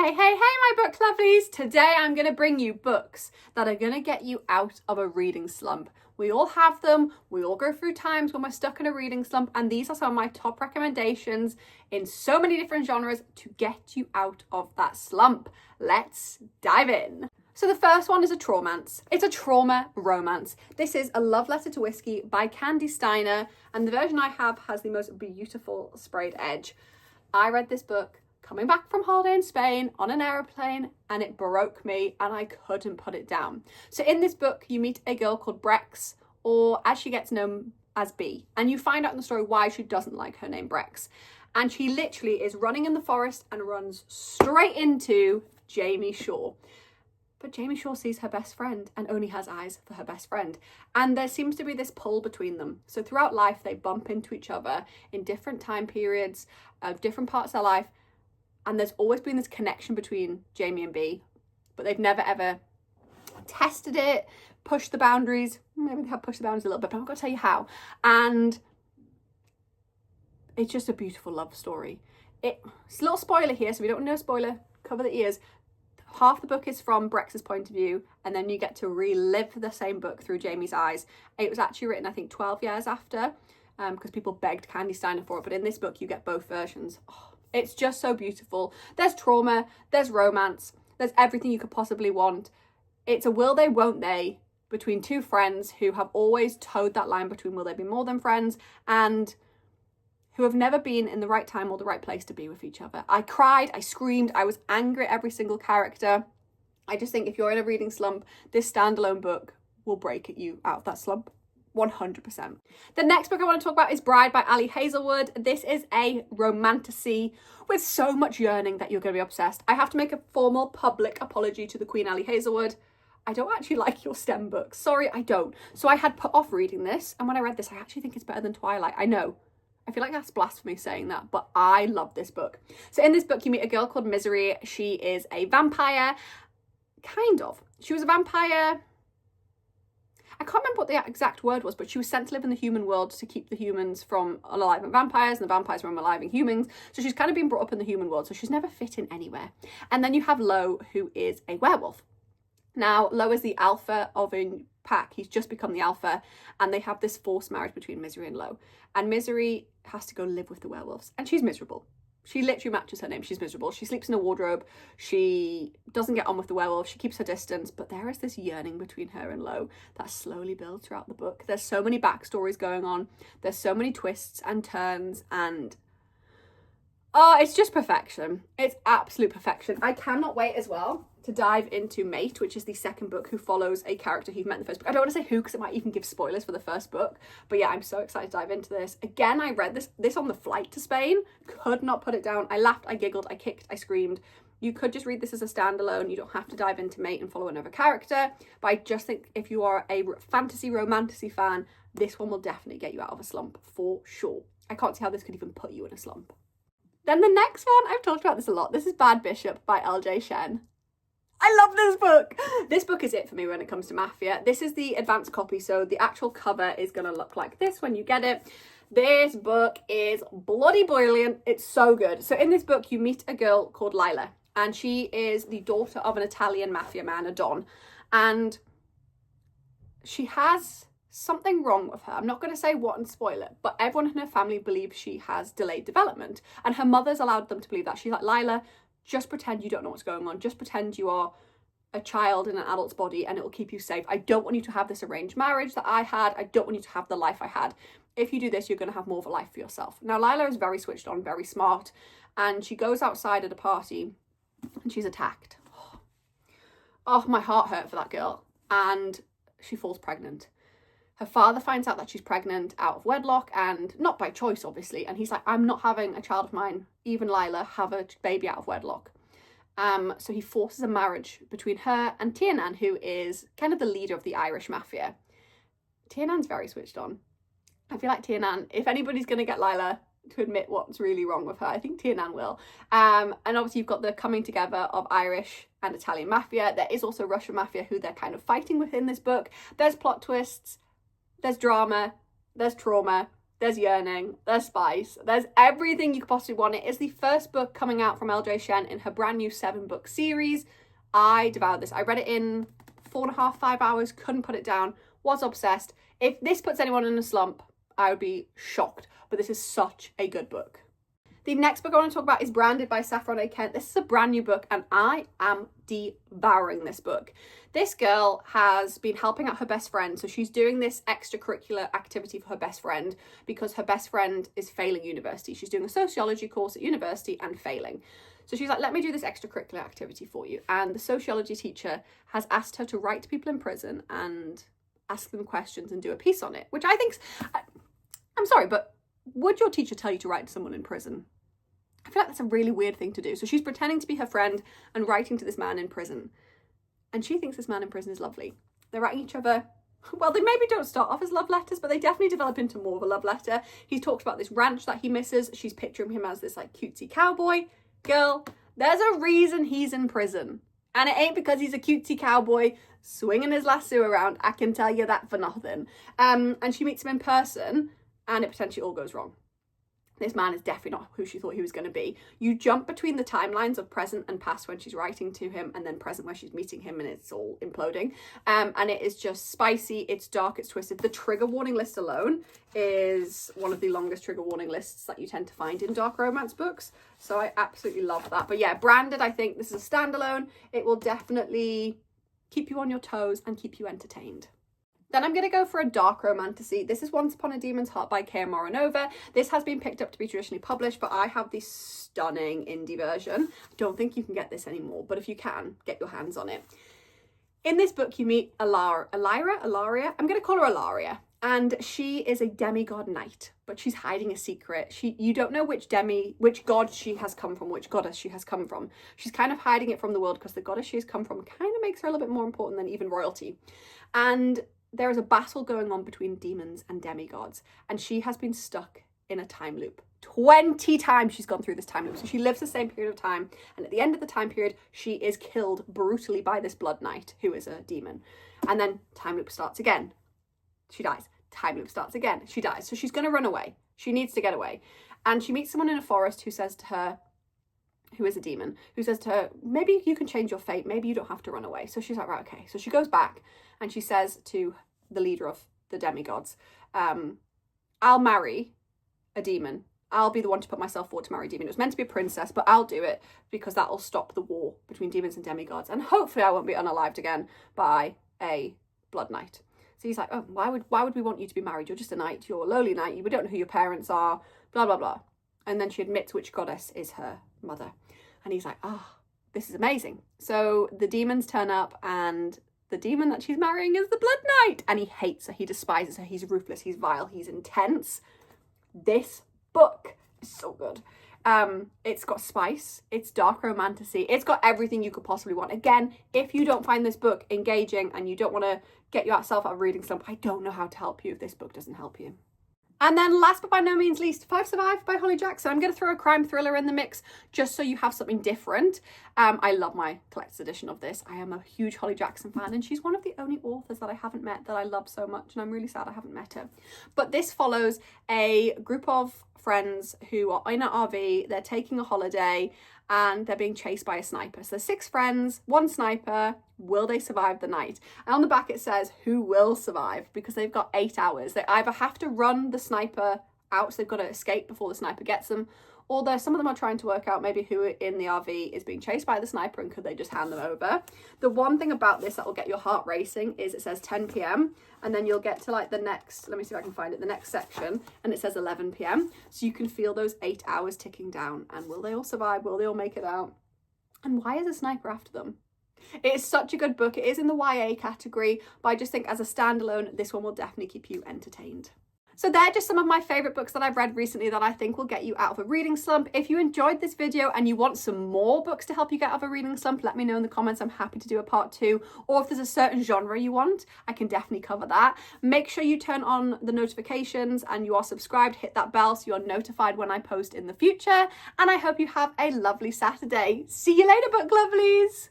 Hey, my book lovelies! Today I'm going to bring you books that are going to get you out of a reading slump. We all have them, we all go through times when we're stuck in a reading slump, and these are some of my top recommendations in so many different genres to get you out of that slump. Let's dive in. So the first one is a traumance. It's a trauma romance. This is A Love Letter to Whiskey by Candy Steiner, and the version I have has the most beautiful sprayed edge. I read this book coming back from holiday in Spain on an aeroplane, and it broke me and I couldn't put it down. So in this book, you meet a girl called Brex, or as she gets known as B, and you find out in the story why she doesn't like her name Brex. And she literally is running in the forest and runs straight into Jamie Shaw. But Jamie Shaw sees her best friend and only has eyes for her best friend. And there seems to be this pull between them. So throughout life, they bump into each other in different time periods of different parts of their life. And there's always been this connection between Jamie and B, but they've never ever tested it, pushed the boundaries. Maybe they have pushed the boundaries a little bit, but I'm not going to tell you how. And it's just a beautiful love story. It's a little spoiler here, so we don't want no spoiler, cover the ears. Half the book is from Brex's point of view, and then you get to relive the same book through Jamie's eyes. It was actually written, I think, 12 years after, because people begged Candy Steiner for it. But in this book, you get both versions. Oh, it's just so beautiful. There's trauma, there's romance, there's everything you could possibly want. It's a will they, won't they between two friends who have always towed that line between will they be more than friends, and who have never been in the right time or the right place to be with each other. I cried, I screamed, I was angry at every single character. I just think if you're in a reading slump, this standalone book will break you out of that slump. 100%. The next book I want to talk about is Bride by Ali Hazelwood. This is a romantasy with so much yearning that you're going to be obsessed. I have to make a formal public apology to the Queen Ali Hazelwood. I don't actually like your STEM books. Sorry, I don't. So I had put off reading this, and when I read this, I actually think it's better than Twilight. I know. I feel like that's blasphemy saying that, but I love this book. So in this book, you meet a girl called Misery. She is a vampire. Kind of. She was a vampire. I can't remember what the exact word was, but she was sent to live in the human world to keep the humans from unaliving vampires and the vampires from unaliving humans. So she's kind of been brought up in the human world, so she's never fit in anywhere. And then you have Lo, who is a werewolf. Now, Lo is the alpha of a pack. He's just become the alpha, and they have this forced marriage between Misery and Lo. And Misery has to go live with the werewolves, and she's miserable. She literally matches her name. She's miserable. She sleeps in a wardrobe. She doesn't get on with the werewolf. She keeps her distance, but there is this yearning between her and Lo that slowly builds throughout the book. There's so many backstories going on. There's so many twists and turns, and it's just perfection. It's absolute perfection. I cannot wait as well to dive into Mate, which is the second book, who follows a character who met in the first book. I don't want to say who, because it might even give spoilers for the first book. But yeah, I'm so excited to dive into this. Again, I read this on the flight to Spain. Could not put it down. I laughed, I giggled, I kicked, I screamed. You could just read this as a standalone. You don't have to dive into Mate and follow another character. But I just think if you are a fantasy romantasy fan, this one will definitely get you out of a slump for sure. I can't see how this could even put you in a slump. Then the next one, I've talked about this a lot. This is Bad Bishop by LJ Shen. I love this book. This book is it for me when it comes to Mafia. This is the advanced copy, so the actual cover is going to look like this when you get it. This book is bloody brilliant. It's so good. So in this book, you meet a girl called Lila, and she is the daughter of an Italian mafia man, a Don. And she has something wrong with her. I'm not going to say what and spoil it, but everyone in her family believes she has delayed development. And her mother's allowed them to believe that. She's like, Lila, just pretend you don't know what's going on. Just pretend you are a child in an adult's body and it will keep you safe. I don't want you to have this arranged marriage that I had. I don't want you to have the life I had. If you do this, you're going to have more of a life for yourself. Now, Lila is very switched on, very smart, and she goes outside at a party and she's attacked. Oh, my heart hurt for that girl. And she falls pregnant. Her father finds out that she's pregnant out of wedlock, and not by choice, obviously. And he's like, I'm not having a child of mine, even Lila, have a baby out of wedlock. So he forces a marriage between her and Tiernan, who is kind of the leader of the Irish mafia. Tiernan's very switched on. I feel like Tiernan, if anybody's going to get Lila to admit what's really wrong with her, I think Tiernan will. And obviously you've got the coming together of Irish and Italian mafia. There is also Russian mafia, who they're kind of fighting within this book. There's plot twists. There's drama, there's trauma, there's yearning, there's spice, there's everything you could possibly want. It is the first book coming out from LJ Shen in her brand new 7-book series. I devoured this. I read it in 4.5, 5 hours, couldn't put it down, was obsessed. If this puts anyone in a slump, I would be shocked, but this is such a good book. The next book I want to talk about is Branded by Saffron A. Kent. This is a brand new book and I am devouring this book. This girl has been helping out her best friend. So she's doing this extracurricular activity for her best friend because her best friend is failing university. She's doing a sociology course at university and failing. So she's like, let me do this extracurricular activity for you. And the sociology teacher has asked her to write to people in prison and ask them questions and do a piece on it, which I think, I'm sorry, but would your teacher tell you to write to someone in prison? I feel like that's a really weird thing to do. So she's pretending to be her friend and writing to this man in prison. And she thinks this man in prison is lovely. They're writing each other, well, they maybe don't start off as love letters, but they definitely develop into more of a love letter. He's talked about this ranch that he misses. She's picturing him as this like cutesy cowboy. Girl, there's a reason he's in prison. And it ain't because he's a cutesy cowboy swinging his lasso around. I can tell you that for nothing. And she meets him in person and it potentially all goes wrong. This man is definitely not who she thought he was going to be. You jump between the timelines of present and past when she's writing to him and then present where she's meeting him and it's all imploding. And it is just spicy, it's dark, it's twisted. The trigger warning list alone is one of the longest trigger warning lists that you tend to find in dark romance books. So I absolutely love that. But yeah, Branded, I think this is a standalone. It will definitely keep you on your toes and keep you entertained. Then I'm going to go for a dark romantasy. This is Once Upon a Demon's Heart by Kea Moronova. This has been picked up to be traditionally published, but I have the stunning indie version. I don't think you can get this anymore, but if you can, get your hands on it. In this book, you meet Ilaria? I'm going to call her Ilaria. And she is a demigod knight, but she's hiding a secret. You don't know which god she has come from, which goddess she has come from. She's kind of hiding it from the world because the goddess she has come from kind of makes her a little bit more important than even royalty. And there is a battle going on between demons and demigods, and she has been stuck in a time loop. 20 times she's gone through this time loop. So she lives the same period of time, and at the end of the time period, she is killed brutally by this blood knight, who is a demon. And then time loop starts again. She dies. Time loop starts again. She dies. So she's going to run away. She needs to get away. And she meets someone in a forest who says to her, who is a demon, who says to her, maybe you can change your fate. Maybe you don't have to run away. So she's like, right, okay. So she goes back and she says to the leader of the demigods, I'll marry a demon. I'll be the one to put myself forward to marry a demon. It was meant to be a princess, but I'll do it because that'll stop the war between demons and demigods. And hopefully I won't be unalived again by a blood knight. So he's like, oh, why would we want you to be married? You're just a knight. You're a lowly knight. We don't know who your parents are, blah, blah, blah. And then she admits which goddess is her mother. And he's like, this is amazing. So the demons turn up and the demon that she's marrying is the Blood Knight. And he hates her. He despises her. He's ruthless. He's vile. He's intense. This book is so good. It's got spice. It's dark romantasy. It's got everything you could possibly want. Again, if you don't find this book engaging and you don't want to get yourself out of reading slump, I don't know how to help you if this book doesn't help you. And then last but by no means least, 5 Survived by Holly Jackson. I'm going to throw a crime thriller in the mix just so you have something different. I love my collector's edition of this. I am a huge Holly Jackson fan and she's one of the only authors that I haven't met that I love so much, and I'm really sad I haven't met her. But this follows a group of friends who are in an RV, they're taking a holiday and they're being chased by a sniper. So there's 6 friends, 1 sniper. Will they survive the night? And on the back it says who will survive, because they've got 8 hours. They either have to run the sniper out, so they've got to escape before the sniper gets them, or some of them are trying to work out maybe who in the RV is being chased by the sniper and could they just hand them over. The one thing about this that will get your heart racing is it says 10 p.m. and then you'll get to like the next, let me see if I can find it, the next section, and it says 11 p.m. So you can feel those 8 hours ticking down, and will they all survive? Will they all make it out? And why is a sniper after them? It is such a good book. It is in the YA category, but I just think as a standalone, this one will definitely keep you entertained. So they're just some of my favourite books that I've read recently that I think will get you out of a reading slump. If you enjoyed this video and you want some more books to help you get out of a reading slump, let me know in the comments. I'm happy to do a part 2. Or if there's a certain genre you want, I can definitely cover that. Make sure you turn on the notifications and you are subscribed. Hit that bell so you're notified when I post in the future. And I hope you have a lovely Saturday. See you later, book lovelies!